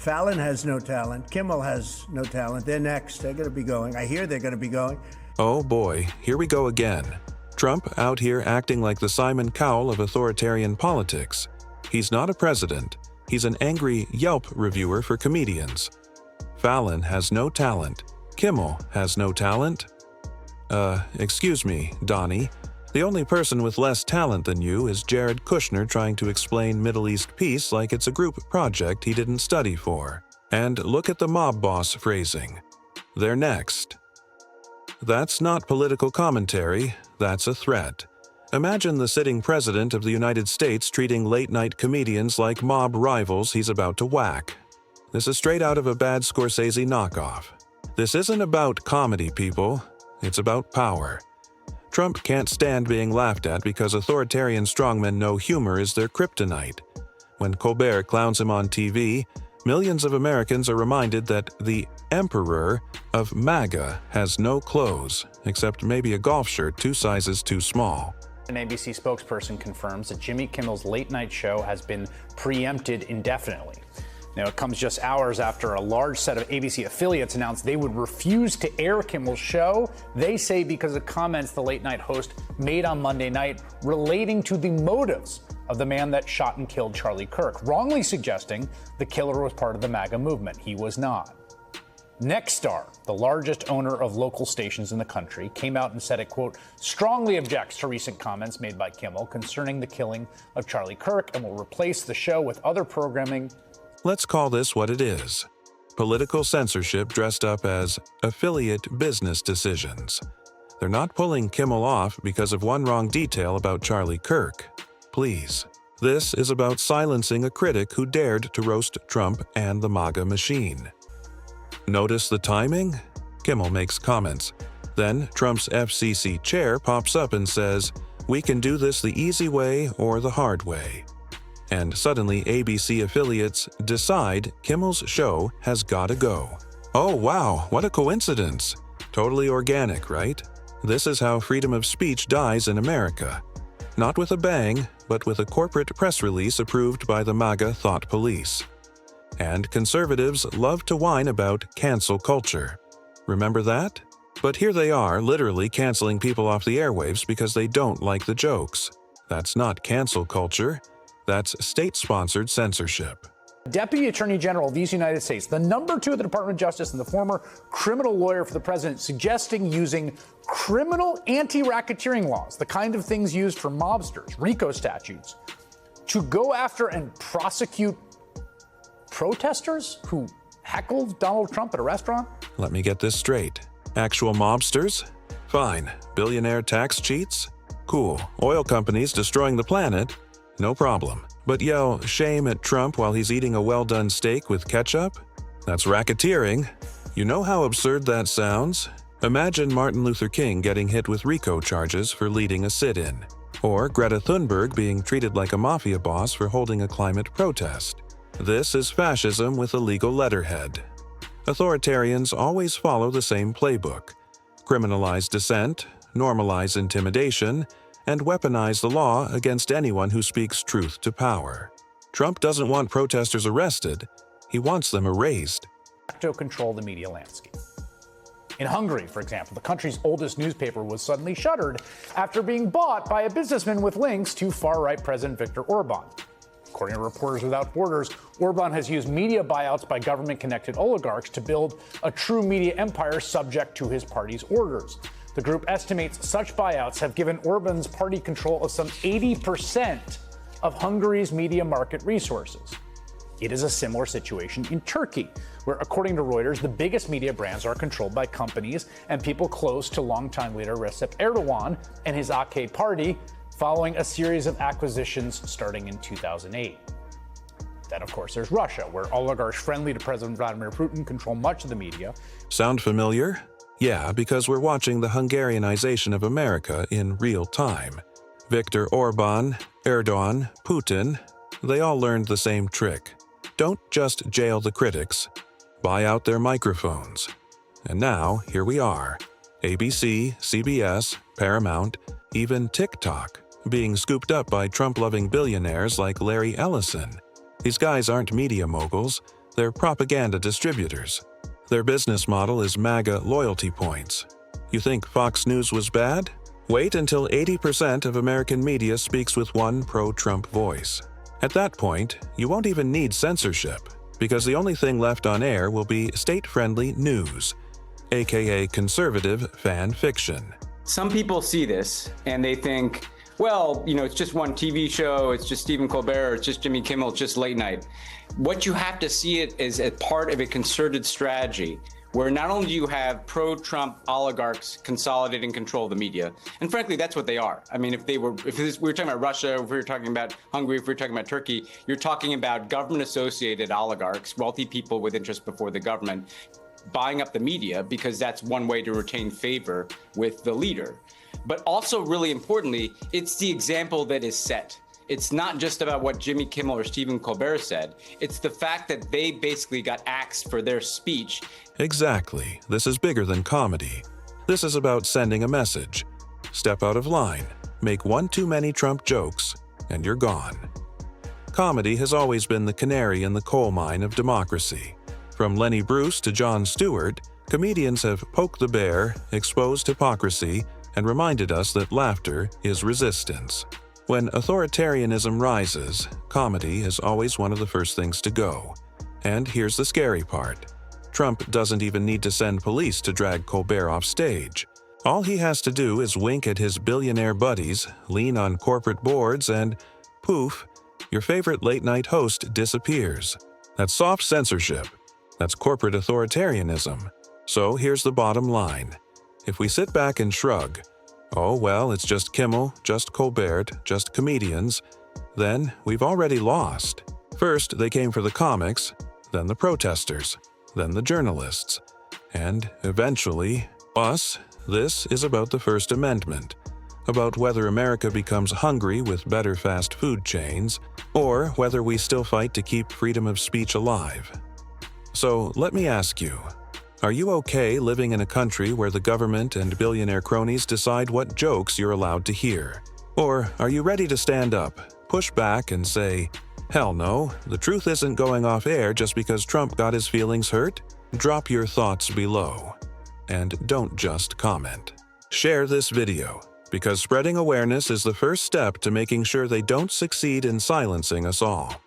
Fallon has no talent. Kimmel has no talent. They're next. They're going to be going. I hear they're going to be going. Oh boy, here we go again. Trump out here acting like the Simon Cowell of authoritarian politics. He's not a president. He's an angry Yelp reviewer for comedians. Fallon has no talent. Kimmel has no talent. Excuse me, Donnie. The only person with less talent than you is Jared Kushner trying to explain Middle East peace like it's a group project he didn't study for. And look at the mob boss phrasing. They're next. That's not political commentary, that's a threat. Imagine the sitting president of the United States treating late-night comedians like mob rivals he's about to whack. This is straight out of a bad Scorsese knockoff. This isn't about comedy, people. It's about power. Trump can't stand being laughed at because authoritarian strongmen know humor is their kryptonite. When Colbert clowns him on TV, millions of Americans are reminded that the emperor of MAGA has no clothes, except maybe a golf shirt 2 sizes too small. An ABC spokesperson confirms that Jimmy Kimmel's late-night show has been preempted indefinitely. Now, it comes just hours after a large set of ABC affiliates announced they would refuse to air Kimmel's show. They say because of comments the late-night host made on Monday night relating to the motives of the man that shot and killed Charlie Kirk, wrongly suggesting the killer was part of the MAGA movement. He was not. Nexstar, the largest owner of local stations in the country, came out and said it, quote, strongly objects to recent comments made by Kimmel concerning the killing of Charlie Kirk and will replace the show with other programming. Let's call this what it is. Political censorship dressed up as affiliate business decisions. They're not pulling Kimmel off because of one wrong detail about Charlie Kirk. Please. This is about silencing a critic who dared to roast Trump and the MAGA machine. Notice the timing? Kimmel makes comments. Then Trump's FCC chair pops up and says, "We can do this the easy way or the hard way." And suddenly ABC affiliates decide Kimmel's show has gotta go. Oh wow, what a coincidence. Totally organic, right? This is how freedom of speech dies in America. Not with a bang, but with a corporate press release approved by the MAGA thought police. And conservatives love to whine about cancel culture. Remember that? But here they are, literally canceling people off the airwaves because they don't like the jokes. That's not cancel culture. That's state-sponsored censorship. Deputy Attorney General of these United States, the number 2 of the Department of Justice and the former criminal lawyer for the president, suggesting using criminal anti-racketeering laws, the kind of things used for mobsters, RICO statutes, to go after and prosecute protesters who heckled Donald Trump at a restaurant? Let me get this straight. Actual mobsters? Fine. Billionaire tax cheats? Cool. Oil companies destroying the planet? No problem. But yell shame at Trump while he's eating a well-done steak with ketchup? That's racketeering. You know how absurd that sounds? Imagine Martin Luther King getting hit with RICO charges for leading a sit-in. Or Greta Thunberg being treated like a mafia boss for holding a climate protest. This is fascism with a legal letterhead. Authoritarians always follow the same playbook. Criminalize dissent, normalize intimidation, and weaponize the law against anyone who speaks truth to power. Trump doesn't want protesters arrested, he wants them erased. To control the media landscape. In Hungary, for example, the country's oldest newspaper was suddenly shuttered after being bought by a businessman with links to far-right President Viktor Orban. According to Reporters Without Borders, Orban has used media buyouts by government-connected oligarchs to build a true media empire subject to his party's orders. The group estimates such buyouts have given Orban's party control of some 80% of Hungary's media market resources. It is a similar situation in Turkey, where, according to Reuters, the biggest media brands are controlled by companies and people close to longtime leader Recep Erdogan and his AK party, following a series of acquisitions starting in 2008. Then, of course, there's Russia, where oligarchs friendly to President Vladimir Putin control much of the media. Sound familiar? Yeah, because we're watching the Hungarianization of America in real time. Viktor Orban, Erdogan, Putin, they all learned the same trick. Don't just jail the critics, buy out their microphones. And now, here we are. ABC, CBS, Paramount, even TikTok, being scooped up by Trump-loving billionaires like Larry Ellison. These guys aren't media moguls, They're propaganda distributors. Their business model is MAGA loyalty points. You think Fox News was bad? Wait until 80% of American media speaks with one pro-Trump voice. At that point, you won't even need censorship, because the only thing left on air will be state-friendly news, aka conservative fan fiction. Some people see this and they think, well, it's just one TV show, it's just Stephen Colbert, it's just Jimmy Kimmel, it's just late night. What you have to see it as a part of a concerted strategy where not only do you have pro-Trump oligarchs consolidating control of the media, and frankly, that's what they are. I mean, if we were talking about Russia, if we were talking about Hungary, if we were talking about Turkey, you're talking about government-associated oligarchs, wealthy people with interest before the government, buying up the media because that's one way to retain favor with the leader. But also, really importantly, it's the example that is set. It's not just about what Jimmy Kimmel or Stephen Colbert said. It's the fact that they basically got axed for their speech. Exactly. This is bigger than comedy. This is about sending a message. Step out of line, make one too many Trump jokes, and you're gone. Comedy has always been the canary in the coal mine of democracy. From Lenny Bruce to Jon Stewart, comedians have poked the bear, exposed hypocrisy, and reminded us that laughter is resistance. When authoritarianism rises, comedy is always one of the first things to go. And here's the scary part. Trump doesn't even need to send police to drag Colbert off stage. All he has to do is wink at his billionaire buddies, lean on corporate boards, and poof, your favorite late-night host disappears. That's soft censorship. That's corporate authoritarianism. So here's the bottom line. If we sit back and shrug, oh well, it's just Kimmel, just Colbert, just comedians, then we've already lost. First, they came for the comics, then the protesters, then the journalists, and eventually, us. This is about the First Amendment, about whether America becomes hungry with better fast food chains, or whether we still fight to keep freedom of speech alive. So let me ask you, are you okay living in a country where the government and billionaire cronies decide what jokes you're allowed to hear? Or are you ready to stand up, push back, and say, hell no, the truth isn't going off air just because Trump got his feelings hurt? Drop your thoughts below. And don't just comment. Share this video, because spreading awareness is the first step to making sure they don't succeed in silencing us all.